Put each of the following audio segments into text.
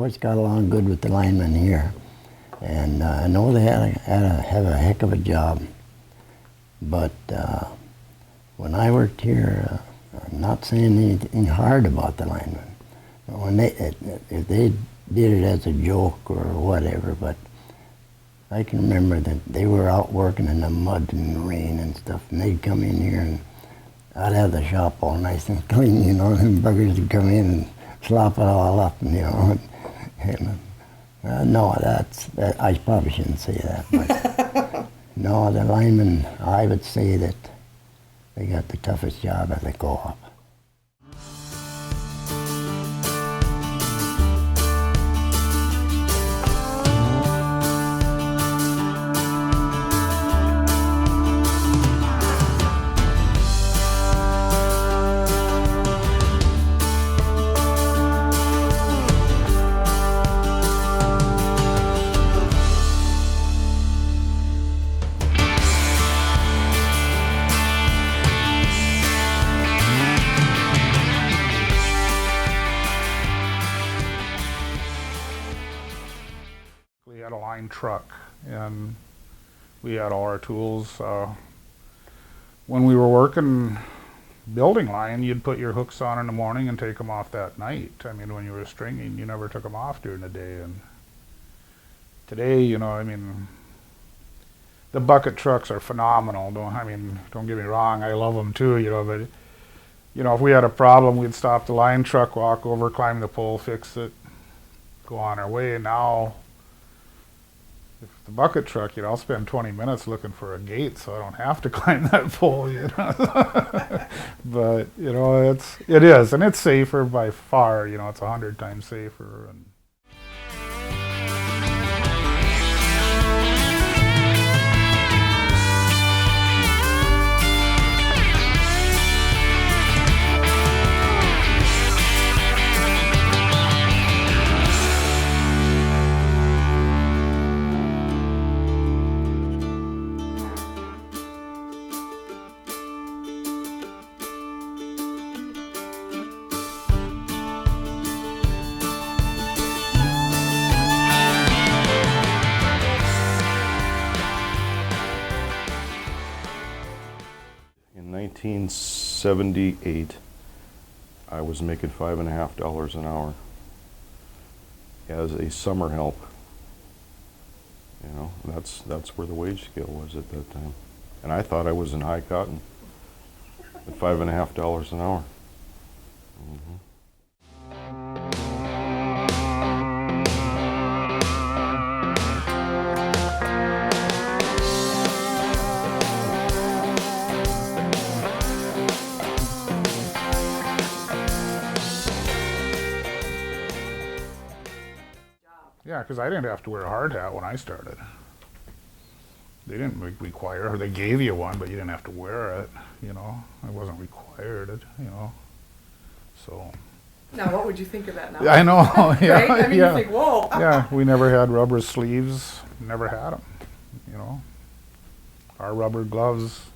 always got along good with the linemen here. And I know they have a heck of a job. But when I worked here, I'm not saying anything hard about the linemen. When if they did it as a joke or whatever, but I can remember that they were out working in the mud and the rain and stuff, and they'd come in here and I'd have the shop all nice and clean, you know, and buggers would come in and slop it all up, and, you know. No, I probably shouldn't say that, but no, the linemen, I would say that they got the toughest job at the co-op. We had a line truck, and we had all our tools. When we were working building line, you'd put your hooks on in the morning and take them off that night. I mean, when you were stringing, you never took them off during the day. And today, you know, I mean, the bucket trucks are phenomenal. Don't get me wrong, I love them too, you know, but, you know, if we had a problem, we'd stop the line truck, walk over, climb the pole, fix it, go on our way. Now, if the bucket truck, you know, I'll spend 20 minutes looking for a gate so I don't have to climb that pole, you know. But, you know, it is, and it's safer by far, you know, it's 100 times safer. And In 1978, I was making $5.50 an hour as a summer help. You know, that's where the wage scale was at that time. And I thought I was in high cotton at $5.50 an hour. Mm-hmm. yeah, because I didn't have to wear a hard hat when I started. They didn't require, or they gave you one, but you didn't have to wear it, you know. It wasn't required, you know, so. Now, what would you think of that now? I know, yeah. Right? I mean, yeah. you think, whoa. Yeah, we never had rubber sleeves, never had them, you know. Our rubber gloves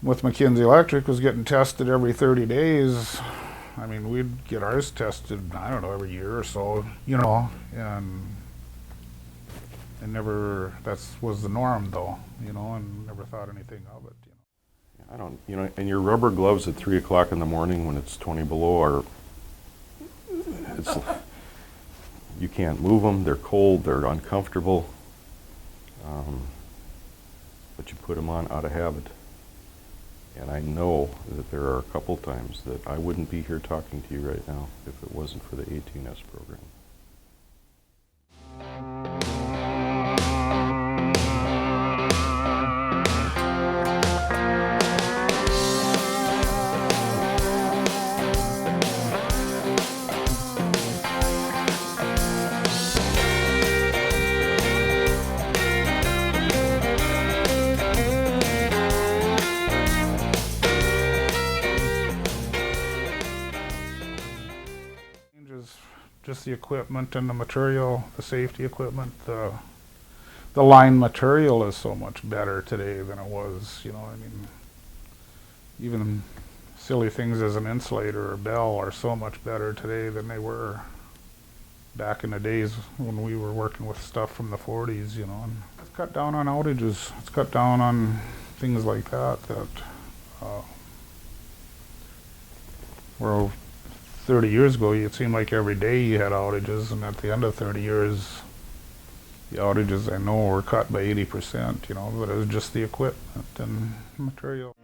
with McKinsey Electric was getting tested every 30 days. I mean, we'd get ours tested, I don't know, every year or so, you know, and never, that was the norm though, you know, and never thought anything of it, you know. I don't, you know, and your rubber gloves at 3 o'clock in the morning when it's 20 below are, you can't move them, they're cold, they're uncomfortable, but you put them on out of habit. And I know that there are a couple times that I wouldn't be here talking to you right now if it wasn't for the AT&S program. Just the equipment and the material, the safety equipment, the line material is so much better today than it was, you know, I mean, even silly things as an insulator or bell are so much better today than they were back in the days when we were working with stuff from the 40s, you know. And it's cut down on outages. It's cut down on things like that where 30 years ago it seemed like every day you had outages, and at the end of 30 years the outages I know were cut by 80%, you know, but it was just the equipment and material.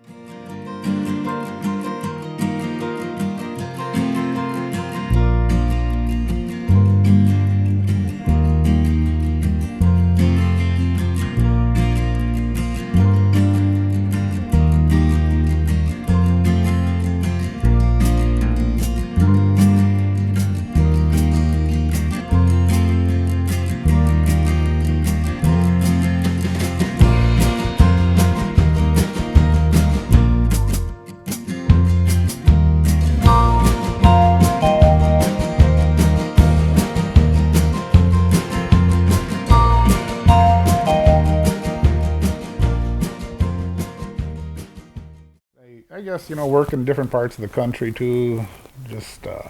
I guess, you know, work in different parts of the country too, just the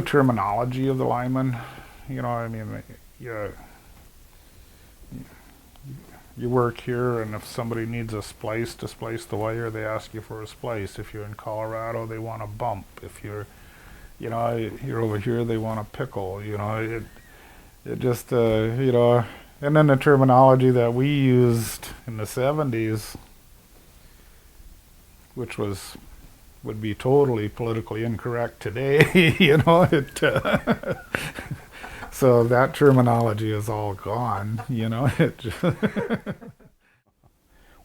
terminology of the lineman, you know, I mean, you work here, and if somebody needs a splice to splice the wire, they ask you for a splice. If you're in Colorado, they want a bump. If you're, you know, you're over here, they want a pickle, you know, it just, you know, and then the terminology that we used in the 70s, which would be totally politically incorrect today, you know, so that terminology is all gone, you know.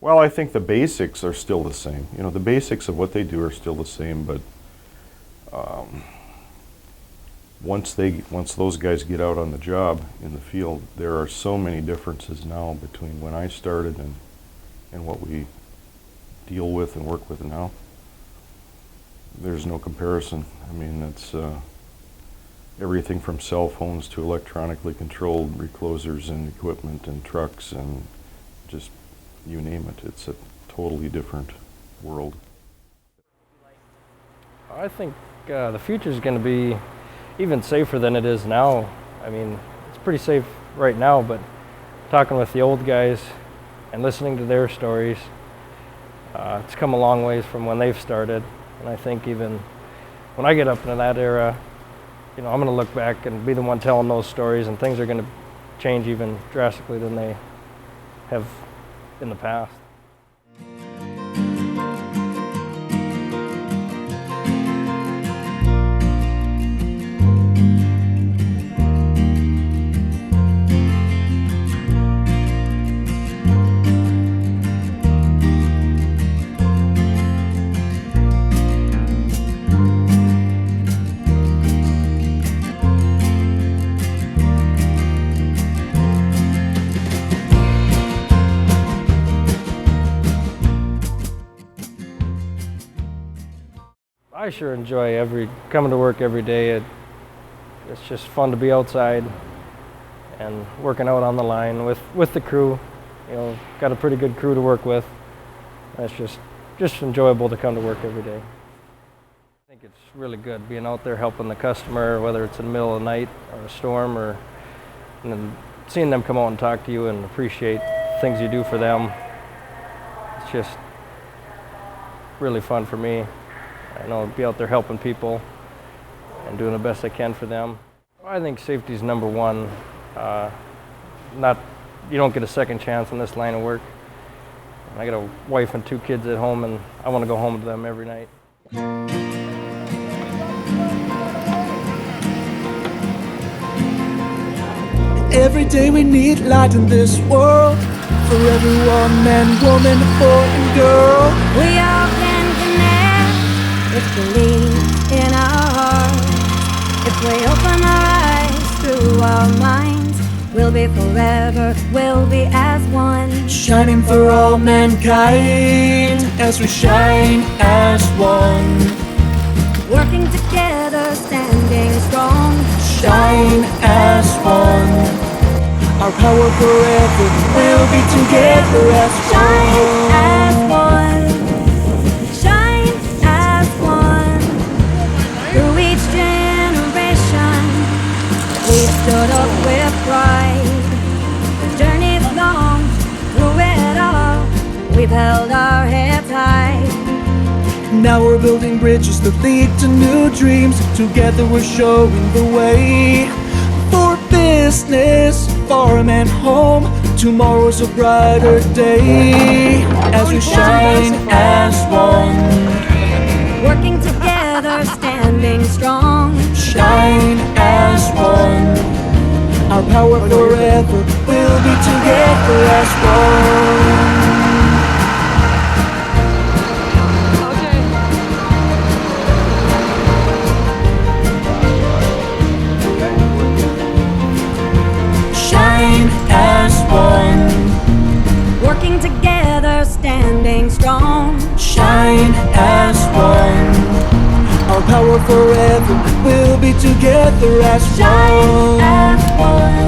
Well, I think the basics are still the same. You know, the basics of what they do are still the same, but once those guys get out on the job in the field, there are so many differences now between when I started and what we deal with and work with now. There's no comparison. I mean, it's everything from cell phones to electronically controlled reclosers and equipment and trucks and just you name it. It's a totally different world. I think the future is going to be even safer than it is now. I mean, it's pretty safe right now, but talking with the old guys and listening to their stories, it's come a long ways from when they've started. And I think even when I get up into that era, you know, I'm going to look back and be the one telling those stories, and things are going to change even drastically than they have in the past. I sure enjoy coming to work every day. It's just fun to be outside and working out on the line with the crew. You know, got a pretty good crew to work with. It's just enjoyable to come to work every day. I think it's really good being out there helping the customer, whether it's in the middle of the night or a storm, and then seeing them come out and talk to you and appreciate things you do for them. It's just really fun for me. I know, be out there helping people and doing the best I can for them. I think safety is number one. You don't get a second chance in this line of work. I got a wife and 2 kids at home, and I want to go home to them every night. Every day we need light in this world, for everyone, man, woman, boy and girl. We all can connect if we believe in our hearts. If we open our eyes through our minds, we'll be forever, we'll be as one. Shining for all mankind, as we shine as one. Working together, standing strong. Shine as one. Our power forever will be together as Shine as one. Shine as one. Through each generation, held our heads high. Now we're building bridges that lead to new dreams. Together we're showing the way. For business, farm and home, tomorrow's a brighter day. As we shine as one, Working together, standing strong. shine as one. Our power forever will be together as one. Shine as one. Working together, standing strong. Shine as one. Our power forever will be together as Shine one. as one.